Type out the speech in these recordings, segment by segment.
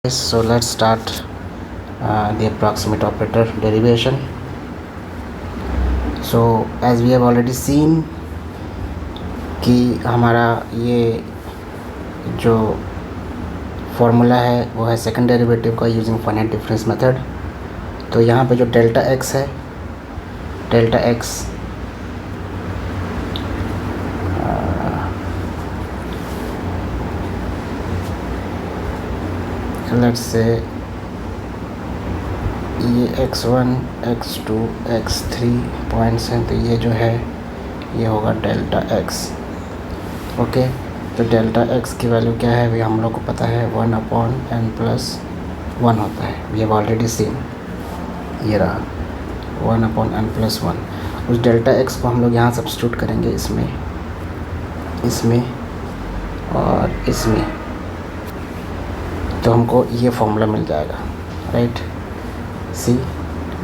So let's start the approximate operator derivation. So as we have already seen कि हमारा ये जो formula है वो है सेकंड डेरिवेटिव का यूजिंग फाइनाइट डिफरेंस मेथड। तो यहाँ पे जो डेल्टा एक्स है, डेल्टा एक्स लेट्स से ये x1, x2, x3 पॉइंट्स हैं, तो ये जो है ये होगा डेल्टा x। ओके, तो डेल्टा x की वैल्यू क्या है भी हम लोग को पता है 1/n+1 होता है। वी हैव ऑलरेडी सीन, ये रहा 1/n+1। उस डेल्टा x को हम लोग यहाँ सब्स्टिट्यूट करेंगे इसमें, इसमें और इसमें, तो हमको ये फॉर्मूला मिल जाएगा, राइट। सी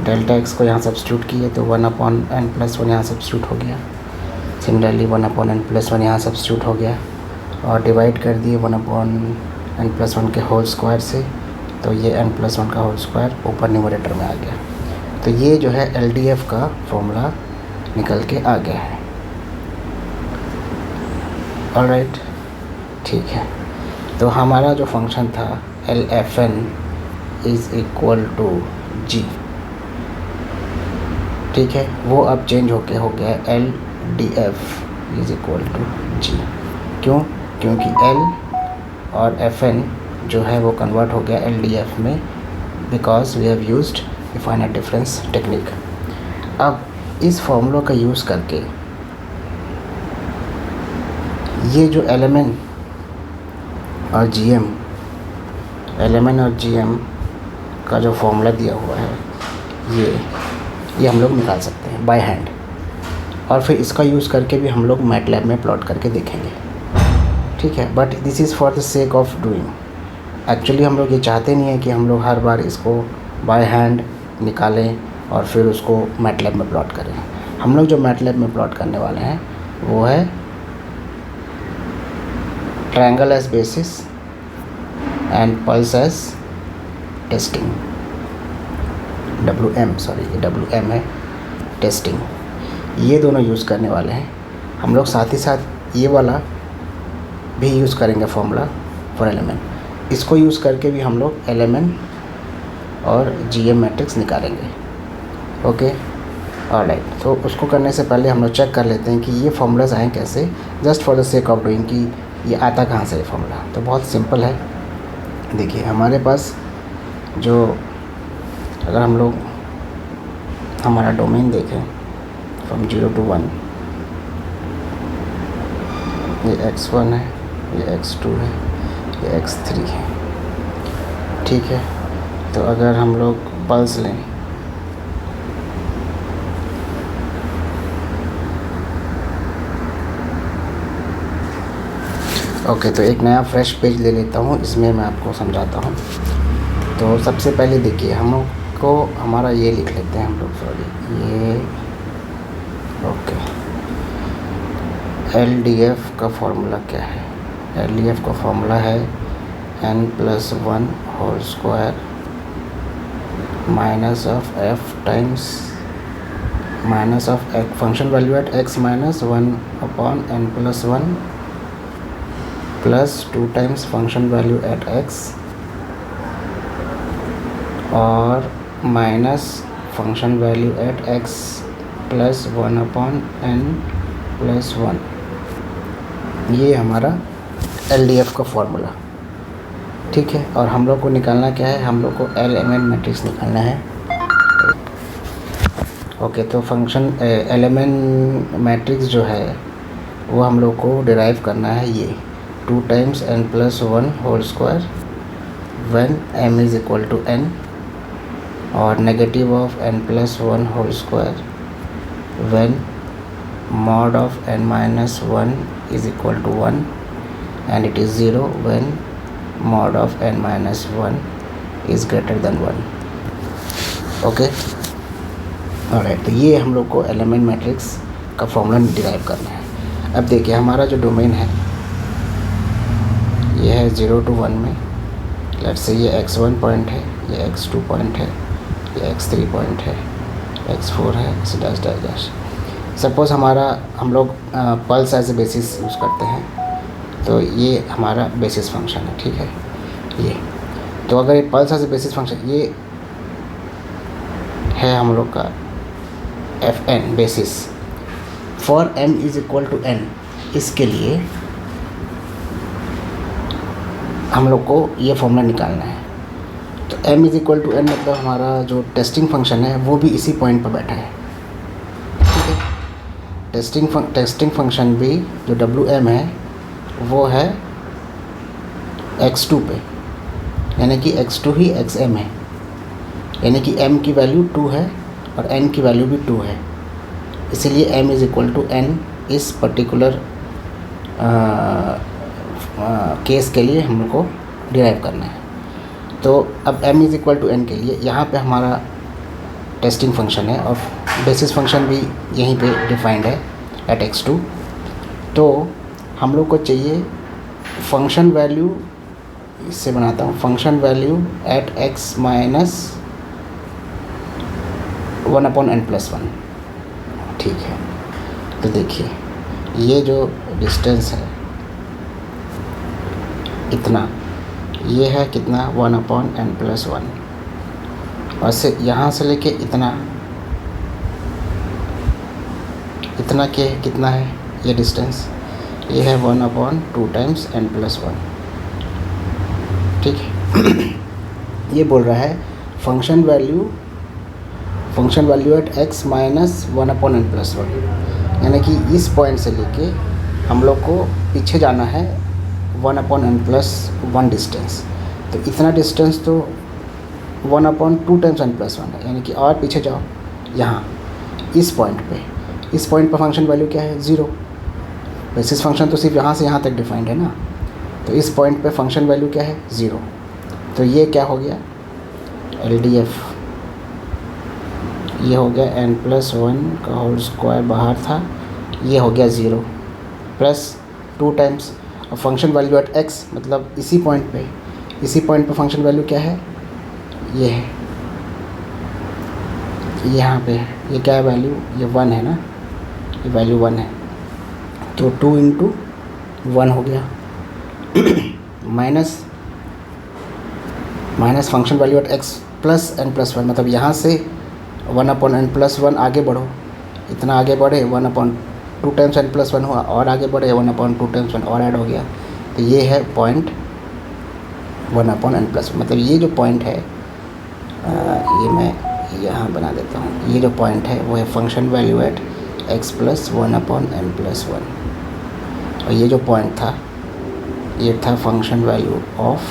डेल्टा एक्स को यहाँ सब्स्टिट्यूट किए तो 1/n+1 यहाँ सब्स्टिट्यूट हो गया। सिमिलरली 1/n+1 यहाँ सब्स्टिट्यूट हो गया और डिवाइड कर दिए 1/n+1 के होल स्क्वायर से, तो ये n+1 का होल स्क्वायर ऊपर न्यूमरेटर में आ गया। तो ये जो है LDF का फॉर्मूला निकल के आ गया है। ऑलराइट, ठीक है। तो हमारा जो फंक्शन था LFN is equal to G, ठीक है, वो अब चेंज होके हो गया LDF is equal to G। क्यों? क्योंकि L और FN जो है वो कन्वर्ट हो गया LDF में, because we have used finite difference technique. अब इस फॉर्मूला का यूज़ करके ये जो LMN और GM, LMN और GM का जो फॉर्मूला दिया हुआ है ये हम लोग निकाल सकते हैं बाय हैंड, और फिर इसका यूज़ करके भी हम लोग मैटलैब में प्लॉट करके देखेंगे, ठीक है। But this is for the sake of doing. Actually हम लोग ये चाहते नहीं है कि हम लोग हर बार इसको बाय हैंड निकालें और फिर उसको मैटलैब में प्लॉट करें। हम लोग जो मैटलैब में प्लॉट करने वाले हैं वो है triangle as basis and pulse as testing, WM, sorry ये WM है, टेस्टिंग। ये दोनों यूज़ करने वाले हैं हम लोग। साथ ही साथ ये वाला भी यूज़ करेंगे फॉर्मूला फॉर LMN। इसको यूज़ करके भी हम लोग LMN और GM मैट्रिक्स निकालेंगे। Okay, alright. तो उसको करने से पहले हम लोग चेक कर लेते हैं कि ये फॉर्मूलाज आए कैसे, just for the sake of doing कि ये आता कहाँ से ये फॉर्मूला। तो बहुत सिंपल है। देखिए हमारे पास जो, अगर हम लोग हमारा डोमेन देखें फ्रॉम 0 to 1, ये x1 है, ये x2 है, ये x3 है, ठीक है। तो अगर हम लोग पल्स लें, ओके, तो एक नया फ्रेश पेज ले लेता हूँ, इसमें मैं आपको समझाता हूँ। तो सबसे पहले देखिए हम लोग को हमारा ये लिख लेते हैं हम लोग, सॉरी ये, ओके। LDF का फॉर्मूला क्या है? LDF का फॉर्मूला है n+1 whole square minus of f times minus of function value at x minus 1/n+1 plus 2 times function value at x और minus function value at x plus 1/n+1। ये हमारा LDF का formula, ठीक है। और हम लोग को निकालना क्या है? हम लोग को LMN मैट्रिक्स निकालना है। ओके, तो फंक्शन LMN मैट्रिक्स जो है वो हम लोग को डिराइव करना है, ये 2 times n+1 whole square when m is equal to n, और negative of n+1 whole square when mod of n-1 is equal to 1 and it is 0 when mod of n-1 is greater than 1। Okay, alright. तो ये हम लोग को LMN matrix का formula derive करना है। अब देखिए हमारा जो डोमेन है ये है 0 to 1 में, लेट्स से ये x1 पॉइंट है, ये x2 पॉइंट है, ये x3 पॉइंट है, x4 है, ऐसे डैश डैश डैश। सपोज़ हम लोग pulse as a basis use करते हैं, तो ये हमारा बेसिस फंक्शन है, ठीक है। ये तो अगर ये pulse as a basis function ये है हम लोग का fn basis for m is equal to n, इसके लिए हम लोग को ये फॉर्मूला निकालना है। तो m is equal to n मतलब हमारा जो टेस्टिंग फंक्शन है वो भी इसी पॉइंट पर बैठा है, ठीक है। टेस्टिंग फंक्शन भी जो wm है वो है x2 पे, यानी कि x2 ही xm है, यानी कि m की वैल्यू 2 है और n की वैल्यू भी 2 है, इसीलिए m is equal to n इस पर्टिकुलर केस के लिए हम लोग को डिराइव करना है। तो अब m is equal to n के लिए यहाँ पे हमारा टेस्टिंग फंक्शन है और बेसिस फंक्शन भी यहीं पे डिफाइंड है एट x2। तो हम लोग को चाहिए फंक्शन वैल्यू, इससे बनाता हूँ function value at x minus 1/n+1, ठीक है। तो देखिए ये जो डिस्टेंस है इतना, ये है कितना 1/n+1, और से यहाँ से लेके इतना के कितना है ये डिस्टेंस, ये है 1/2 टाइम्स n+1, ठीक है। ये बोल रहा है function value at x minus 1/n+1, यानी कि इस पॉइंट से लेके हम लोग को पीछे जाना है 1/n+1 डिस्टेंस। तो इतना डिस्टेंस तो 1/2 टाइम्स n+1 है, यानी कि और पीछे जाओ यहाँ इस पॉइंट पर फंक्शन वैल्यू क्या है 0। बेसिस फंक्शन तो सिर्फ यहाँ से यहाँ तक डिफाइंड है ना, तो इस पॉइंट पे फंक्शन वैल्यू क्या है 0। तो ये क्या हो गया LDF, ये हो गया n+1 का होल स्क्वायर बाहर था, ये हो गया 0 plus 2 times function value at x, मतलब इसी पॉइंट पे फंक्शन वैल्यू क्या है, ये है, यहाँ पे ये क्या है वैल्यू, ये 1 है ना, ये वैल्यू 1 है, तो 2 × 1 हो गया minus function value at x plus n+1, मतलब यहाँ से 1/n+1 आगे बढ़ो, इतना आगे बढ़े 1/2 टाइम्स n+1 हुआ, और आगे बढ़े 1/2 टाइम्स 1 और ऐड हो गया, तो ये है पॉइंट 1/n+1। मतलब ये जो पॉइंट है ये मैं यहाँ बना देता हूँ, ये जो पॉइंट है वो है function value at x plus 1/n+1, और ये जो पॉइंट था ये था function value of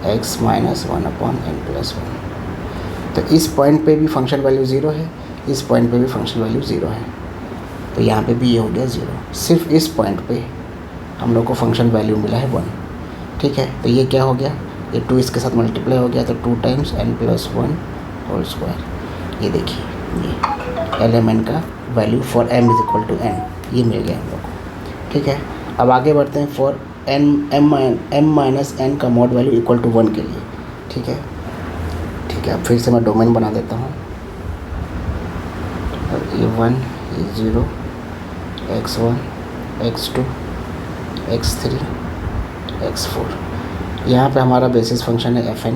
x minus 1/n+1। तो इस पॉइंट पे भी फंक्शन वैल्यू 0 है, इस पॉइंट पे भी फंक्शन वैल्यू 0 है, तो यहाँ पे भी ये हो गया 0। सिर्फ इस पॉइंट पे हम लोग को फंक्शन वैल्यू मिला है 1, ठीक है। तो ये क्या हो गया, ये 2 इसके साथ मल्टीप्लाई हो गया, तो 2 टाइम्स n+1 होल स्क्वायर। ये देखिए ये एलिमेंट का value for m is equal to n ये मिल गया हम लोग को, ठीक है। अब आगे बढ़ते हैं फॉर m माइनस n का मॉड वैल्यू इक्वल टू 1 के लिए, ठीक है। अब फिर से मैं डोमेन बना देता हूँ, ये 1, ये 0, x1, x2, x3, x4। यहाँ पे हमारा बेसिस फंक्शन है fn,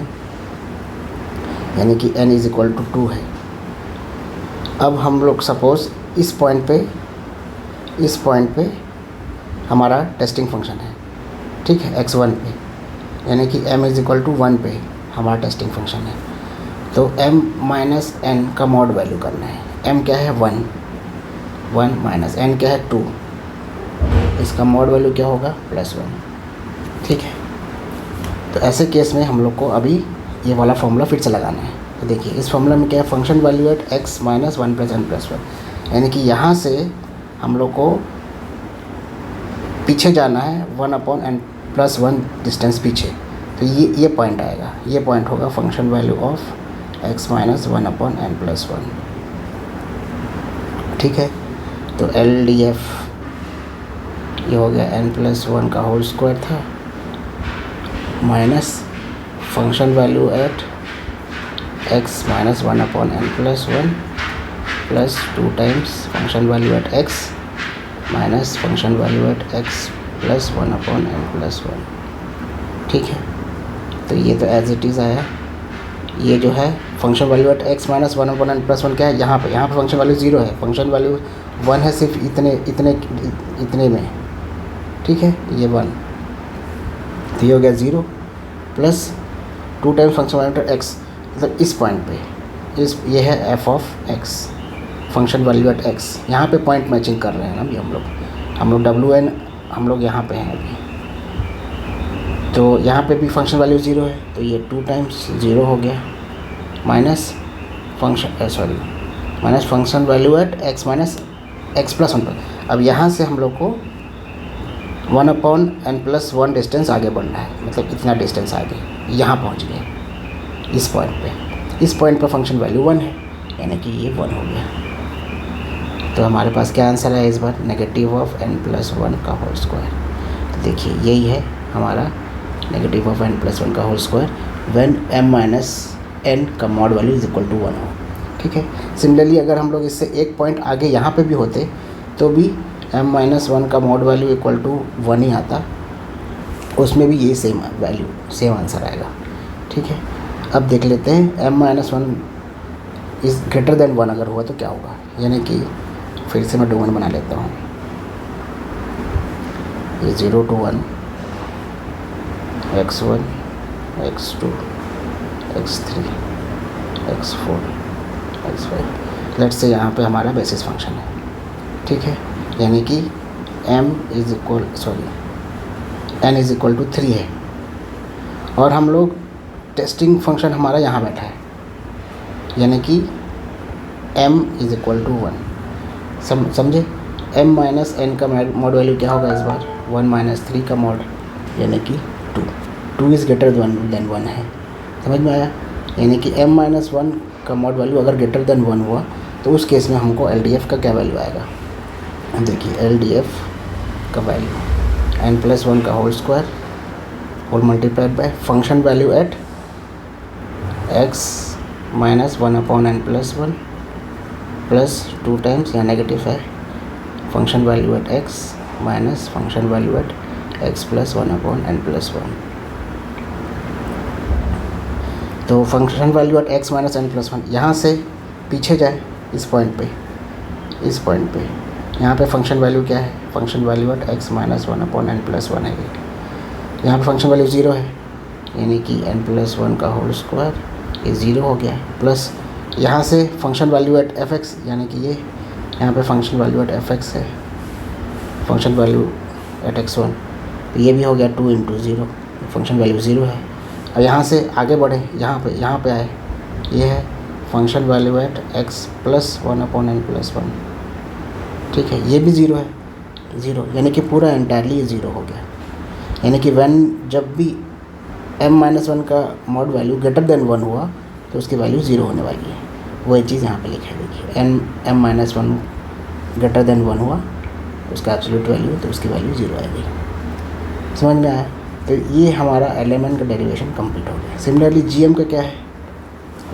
यानी कि n इज़ इक्वल टू 2 है। अब हम लोग सपोज़ इस पॉइंट पे हमारा टेस्टिंग फंक्शन है, ठीक है, x1 पे, यानी कि m इज़ इक्वल टू 1 पे हमारा टेस्टिंग फंक्शन है। तो m माइनस n का मॉड वैल्यू करना है। m क्या है 1 माइनस n क्या है 2, इसका मॉड वैल्यू क्या होगा +1, ठीक है। तो ऐसे केस में हम लोग को अभी ये वाला फॉर्मूला फिर से लगाना है। तो देखिए इस फॉर्मूला में क्या है, function value at x minus 1 + n+1, यानी कि यहाँ से हम लोग को पीछे जाना है 1/n+1 डिस्टेंस पीछे। तो ये पॉइंट आएगा, ये पॉइंट होगा function value of x minus 1/n+1, ठीक है। तो LDF ये हो गया n+1 का होल स्क्वायर था minus function value at x minus 1 upon n plus 1 plus 2 times function value at x minus function value at x plus 1 upon n plus 1। ठीक है, तो ये तो एज इट इज़ आया। ये जो है function value at x minus 1 upon n plus 1 क्या है, यहाँ पे फंक्शन वैल्यू 0 है, फंक्शन वैल्यू 1 है सिर्फ इतने में। ठीक है, ये 1, तो ये हो गया 0 plus 2 times function value at x, मतलब इस पॉइंट पे ये है f of x, function value at x। यहाँ पे पॉइंट मैचिंग कर रहे हैं ना अभी हम लोग wn हम लोग यहाँ पे हैं अभी, तो यहाँ पे भी फंक्शन वैल्यू 0 है, तो ये 2 टाइम्स 0 हो गया minus function value at x minus x plus 1 पर। अब यहाँ से हम लोग को 1 अपॉन n प्लस 1 डिस्टेंस आगे बढ़ना है, मतलब इतना डिस्टेंस आगे यहाँ पहुँच गए इस पॉइंट पर फंक्शन वैल्यू 1 है, यानी कि ये 1 हो गया। तो हमारे पास क्या आंसर है इस बार, नेगेटिव ऑफ n प्लस 1 का होल स्क्वायर। तो देखिए यही है हमारा नेगेटिव ऑफ n प्लस 1 का whole square when m minus n का mod value is equal to 1 हो। ठीक है, सिमिलरली अगर हम लोग इससे एक पॉइंट आगे यहाँ पे भी होते तो भी m माइनस 1 का मॉड वैल्यू इक्वल टू 1 ही आता, उसमें भी ये सेम आंसर आएगा। ठीक है, अब देख लेते हैं m minus 1 is greater than 1 अगर हुआ तो क्या होगा, यानी कि फिर से मैं डोमेन बना लेता हूँ, ये 0 to 1 x1 x2 x3 x4 x5, let's say यहाँ पे हमारा बेसिस फंक्शन है। ठीक है, यानी कि n इज़ इक्वल टू 3 है, और हम लोग टेस्टिंग फंक्शन हमारा यहाँ बैठा है, यानी कि m इज़ इक्वल टू 1। समझे, m माइनस n का मॉड वैल्यू क्या होगा इस बार, 1 माइनस 3 का मॉड, यानी कि 2 इज़ ग्रेटर देन 1 है। समझ में आया, यानी कि m माइनस 1 का मॉड वैल्यू अगर ग्रेटर देन 1 हुआ तो उस केस में हमको LDF का क्या वैल्यू आएगा। देखिए LDF का वैल्यू n प्लस 1 का whole square whole multiplied by function value at x minus 1 upon n plus 1 plus 2 times, या नेगेटिव है, function value at x minus function value at x plus 1 upon n plus 1। तो function value at x minus n plus 1, यहाँ से पीछे जाए इस point पे यहाँ पे फंक्शन वैल्यू क्या है, function value at x minus 1 upon n plus 1 है। यहाँ पे फंक्शन वैल्यू 0 है, यानी कि n प्लस 1 का होल स्क्वायर, ये 0 हो गया, प्लस यहाँ से फंक्शन वैल्यू एट fx, यानी कि ये यहाँ पे फंक्शन वैल्यू एट fx है, फंक्शन वैल्यू एट x1, तो ये भी हो गया 2 इंटू 0, फंक्शन वैल्यू 0 है। अब यहाँ से आगे बढ़े, यहाँ पे आए, ये है function value at x plus 1 upon n plus 1। ठीक है, ये भी 0 है, 0, यानी कि पूरा एंटायरली ये 0 हो गया, यानी कि जब भी m माइनस 1 का मॉड वैल्यू ग्रेटर देन 1 हुआ तो उसकी वैल्यू 0 होने वाली है। वही चीज़ यहाँ पे लिखा है, देखिए m माइनस 1 ग्रेटर देन 1 हुआ उसका एब्सोल्यूट वैल्यू, तो उसकी वैल्यू 0 आएगी। समझ में आया, तो ये हमारा एलिमेंट का डेरिवेशन कंप्लीट हो गया। सिमिलरली GM का क्या है,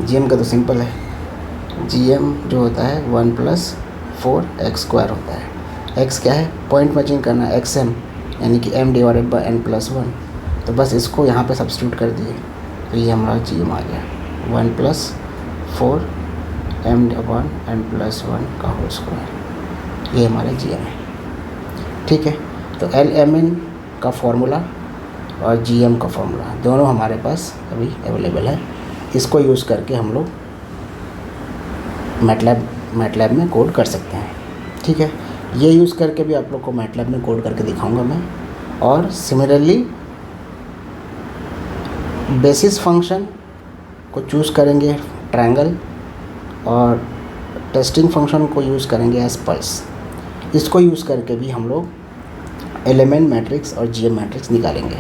GM का तो सिंपल है, GM जो होता है 1 प्लस 4x स्क्वायर होता है। x क्या है, पॉइंट मैचिंग करना है, xm, यानी कि m divided by n plus 1, तो बस इसको यहाँ पे सब्स्टिट्यूट कर दिए तो ये हमारा GM आ गया, 1 plus 4 m upon n plus 1 का होल स्क्वायर, ये हमारा GM है। ठीक है, तो LMN का फॉर्मूला और GM का फॉर्मूला दोनों हमारे पास अभी अवेलेबल है, इसको यूज़ करके हम लोग मैटलैब में कोड कर सकते हैं। ठीक है, ये यूज़ करके भी आप लोग को मैटलैब में कोड करके दिखाऊंगा मैं। और सिमिलरली बेसिस फंक्शन को चूज़ करेंगे ट्रायंगल, और टेस्टिंग फंक्शन को यूज़ करेंगे एज पल्स। इसको यूज़ करके भी हम लोग एलिमेंट मैट्रिक्स और GM मैट्रिक्स निकालेंगे।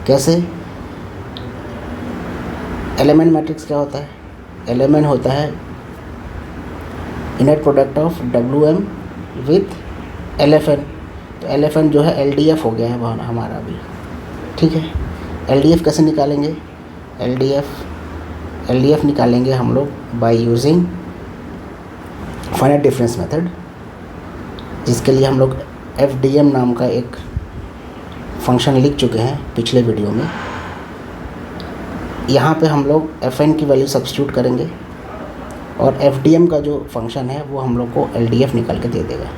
कैसे, एलिमेंट मैट्रिक्स क्या होता है, एलिमेंट होता है inner product of WM with LFN, तो LFN जो है LDF हो गया है हमारा अभी। ठीक है, LDF कैसे निकालेंगे, एल डी एफ निकालेंगे हम लोग by using finite difference method, जिसके लिए हम लोग एफ डी एम नाम का एक फंक्शन लिख चुके हैं पिछले वीडियो में। यहाँ पे हम लोग एफ एन की वैल्यू सब्स्टिट्यूट करेंगे और एफ डी एम का जो फंक्शन है वो हम लोग को एल डी एफ निकाल के दे देगा।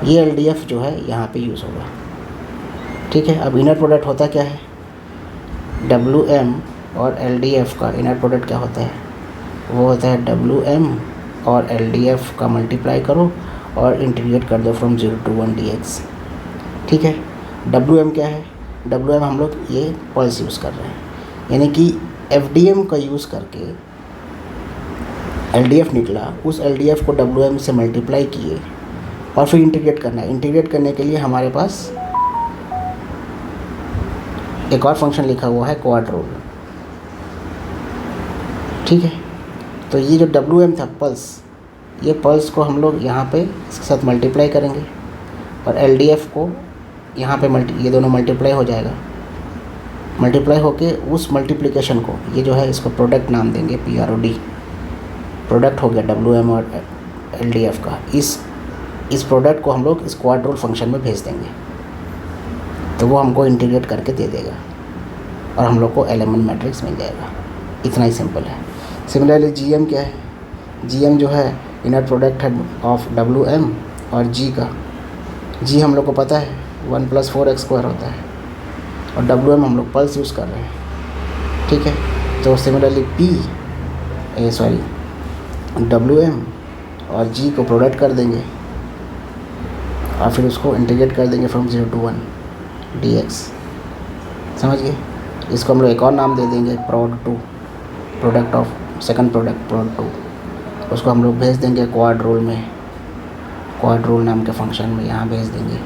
ये एल डी एफ जो है यहाँ पे यूज़ होगा। ठीक है, अब इनर प्रोडक्ट होता क्या है, डब्ल्यू एम और एल डी एफ का इनर प्रोडक्ट क्या होता है, वो होता है डब्ल्यू एम और एल डी एफ का मल्टीप्लाई करो और इंटीग्रेट कर दो फ्रॉम 0 to 1 dx। ठीक है, डब्ल्यू एम क्या है, डब्ल्यू एम हम लोग ये पल्स यूज़ कर रहे हैं, यानी कि एफ डी एम का यूज़ करके एल डी एफ निकला, उस एल डी एफ को डब्ल्यू एम से मल्टीप्लाई किए और फिर इंटीग्रेट करना है। इंटीग्रेट करने के लिए हमारे पास एक और फंक्शन लिखा हुआ है क्वाड रूल। ठीक है, तो ये जो डब्ल्यू एम था पल्स, ये पल्स को हम लोग यहाँ पे इसके साथ मल्टीप्लाई करेंगे और एल डी एफ को यहाँ पे ये दोनों मल्टीप्लाई हो जाएगा। मल्टीप्लाई होके उस मल्टीप्लिकेशन को, ये जो है इसको प्रोडक्ट नाम देंगे, PROD, प्रोडक्ट हो गया डब्ल्यू एम और एल डी एफ का। इस प्रोडक्ट को हम लोग इस क्वाड रूल फंक्शन में भेज देंगे, तो वो हमको इंटीग्रेट करके दे देगा और हम लोग को एलिमेंट मैट्रिक्स मिल जाएगा। इतना ही सिंपल है। सिमिलरली जी एम क्या है, जी एम जो है इनर प्रोडक्ट है ऑफ डब्ल्यू एम और जी का। जी हम लोग को पता है 1 + 4x² होता है और डब्ल्यू एम हम लोग पल्स यूज़ कर रहे हैं। ठीक है, तो सिमिलरली डब्ल्यू एम और जी को प्रोडक्ट कर देंगे और फिर उसको इंटीग्रेट कर देंगे फ्रॉम 0 to 1 dx। समझ गए? इसको हम लोग एक और नाम दे देंगे prod2, product of second product prod2। उसको हम लोग भेज देंगे क्वाड रूल में, क्वाड रूल नाम के फंक्शन में यहाँ भेज देंगे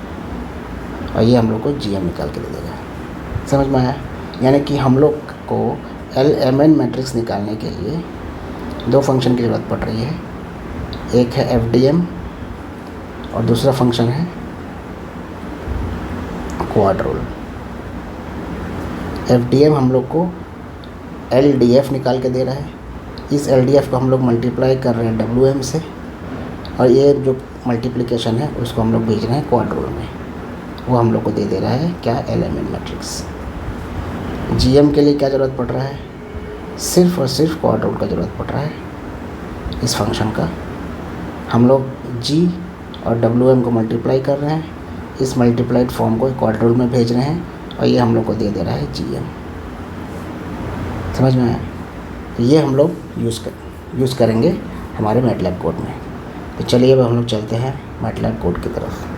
और ये हम लोग को जी एम निकाल के दे देगा। समझ में आया? यानी कि हम लोग को LMN मैट्रिक्स निकालने के लिए दो फंक्शन की ज़रूरत पड़ रही है। एक है FDM और दूसरा फंक्शन है क्वाड रूल। FDM हम लोग को LDF निकाल के दे रहा है, इस LDF को हम लोग मल्टीप्लाई कर रहे हैं WM से और ये जो मल्टीप्लिकेशन है उसको हम लोग भेज रहे हैं क्वाड रूल में, वो हम लोग को दे दे रहा है क्या, LMN मैट्रिक्स। GM के लिए क्या ज़रूरत पड़ रहा है, सिर्फ और सिर्फ क्वाड रूल का ज़रूरत पड़ रहा है इस फंक्शन का। हम लोग G और WM को मल्टीप्लाई कर रहे हैं, इस मल्टीप्लाइड फॉर्म को क्वाड रूल में भेज रहे हैं और ये हम लोग को दे दे रहा है GM। समझ में आया? तो ये हम लोग यूज़ करेंगे हमारे मैटलैब कोड में। तो चलिए अब हम लोग चलते हैं मैटलैब कोड की तरफ।